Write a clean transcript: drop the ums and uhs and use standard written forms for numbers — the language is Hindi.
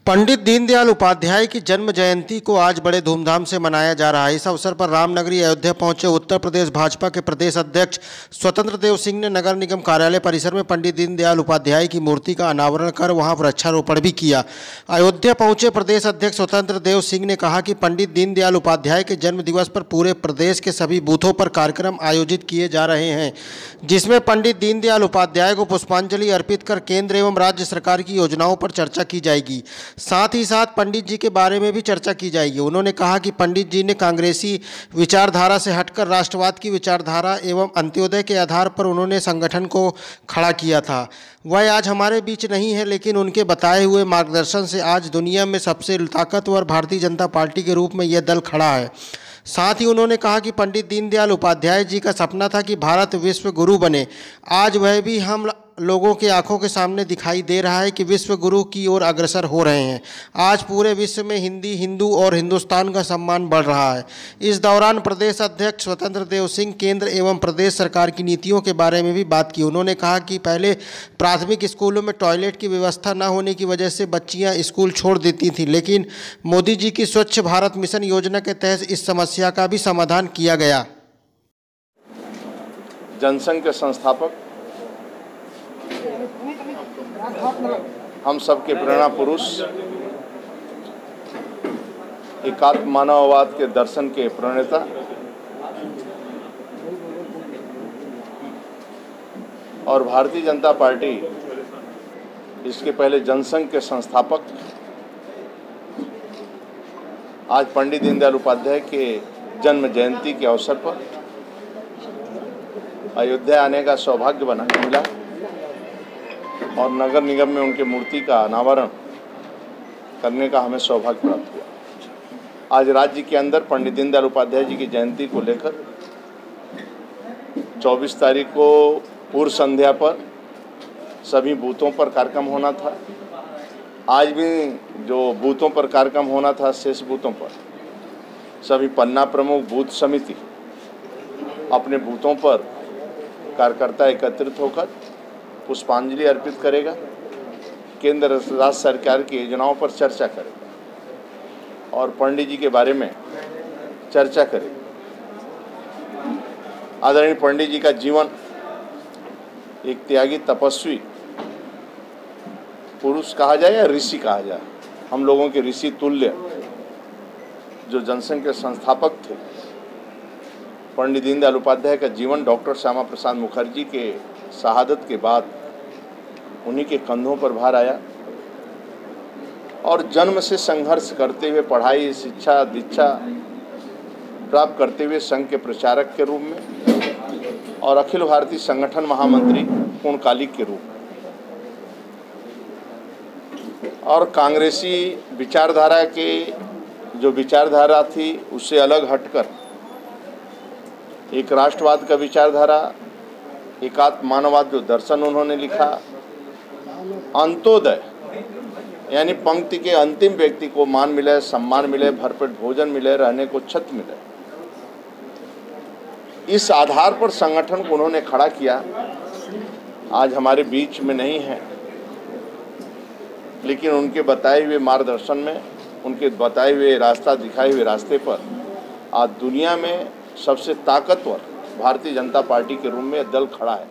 पंडित दीनदयाल उपाध्याय की जन्म जयंती को आज बड़े धूमधाम से मनाया जा रहा है। इस अवसर पर रामनगरी अयोध्या पहुंचे उत्तर प्रदेश भाजपा के प्रदेश अध्यक्ष स्वतंत्र देव सिंह ने नगर निगम कार्यालय परिसर में पंडित दीनदयाल उपाध्याय की मूर्ति का अनावरण कर वहां वृक्षारोपण भी किया। अयोध्या पहुंचे प्रदेश अध्यक्ष स्वतंत्र देव सिंह ने कहा कि पंडित दीनदयाल उपाध्याय के जन्म दिवस पर पूरे प्रदेश के सभी बूथों पर कार्यक्रम आयोजित किए जा रहे हैं, जिसमें पंडित दीनदयाल उपाध्याय को पुष्पांजलि अर्पित कर केंद्र एवं राज्य सरकार की योजनाओं पर चर्चा की जाएगी। साथ ही साथ पंडित जी के बारे में भी चर्चा की जाएगी। उन्होंने कहा कि पंडित जी ने कांग्रेसी विचारधारा से हटकर राष्ट्रवाद की विचारधारा एवं अंत्योदय के आधार पर उन्होंने संगठन को खड़ा किया था। वह आज हमारे बीच नहीं है, लेकिन उनके बताए हुए मार्गदर्शन से आज दुनिया में सबसे ताकतवर भारतीय जनता पार्टी के रूप में यह दल खड़ा है। साथ ही उन्होंने कहा कि पंडित दीनदयाल उपाध्याय जी का सपना था कि भारत विश्व गुरु बने। आज वह भी हम लोगों के आंखों के सामने दिखाई दे रहा है कि विश्व गुरु की ओर अग्रसर हो रहे हैं। आज पूरे विश्व में हिंदी, हिंदू और हिंदुस्तान का सम्मान बढ़ रहा है। इस दौरान प्रदेश अध्यक्ष स्वतंत्र देव सिंह केंद्र एवं प्रदेश सरकार की नीतियों के बारे में भी बात की। उन्होंने कहा कि पहले प्राथमिक स्कूलों में टॉयलेट की व्यवस्था न होने की वजह से बच्चियां स्कूल छोड़ देती थीं, लेकिन मोदी जी की स्वच्छ भारत मिशन योजना के तहत इस समस्या का भी समाधान किया गया। जनसंघ के संस्थापक, हम सबके प्रेरणा पुरुष, एकात्म मानववाद के दर्शन के प्रणेता और भारतीय जनता पार्टी, इसके पहले जनसंघ के संस्थापक, आज पंडित दीनदयाल उपाध्याय के जन्म जयंती के अवसर पर अयोध्या आने का सौभाग्य मिला और नगर निगम में उनके मूर्ति का अनावरण करने का हमें सौभाग्य प्राप्त हुआ। आज राज्य के अंदर पंडित दीनदयाल उपाध्याय जी की जयंती को लेकर 24 तारीख को पूर्व संध्या पर सभी बूथों पर कार्यक्रम होना था। आज भी जो बूथों पर कार्यक्रम होना था, शेष बूथों पर सभी पन्ना प्रमुख, बूथ समिति अपने बूथों पर कार्यकर्ता एकत्रित होकर पुष्पांजलि अर्पित करेगा, केंद्र राज्य सरकार की योजनाओं पर चर्चा करेगा और पंडित जी के बारे में चर्चा करेगा। आदरणीय पंडित जी का जीवन एक त्यागी, तपस्वी पुरुष कहा जाए या ऋषि कहा जाए, हम लोगों के ऋषि तुल्य जो जनसंघ के संस्थापक थे, पंडित दीनदयाल उपाध्याय का जीवन डॉक्टर श्यामा प्रसाद मुखर्जी के शहादत के बाद उन्हीं के कंधों पर भार आया और जन्म से संघर्ष करते हुए पढ़ाई, शिक्षा, दीक्षा प्राप्त करते हुए संघ के प्रचारक के रूप में और अखिल भारतीय संगठन महामंत्री पूर्णकालिक के रूप में और कांग्रेसी विचारधारा के जो विचारधारा थी उससे अलग हटकर एक राष्ट्रवाद का विचारधारा, एकात्म मानववाद जो दर्शन उन्होंने लिखा, अंत्योदय यानी पंक्ति के अंतिम व्यक्ति को मान मिले, सम्मान मिले, भरपेट भोजन मिले, रहने को छत मिले, इस आधार पर संगठन को उन्होंने खड़ा किया। आज हमारे बीच में नहीं है, लेकिन उनके बताए हुए मार्गदर्शन में, उनके बताए हुए रास्ता दिखाए हुए रास्ते पर आज दुनिया में सबसे ताकतवर भारतीय जनता पार्टी के रूप में दल खड़ा है।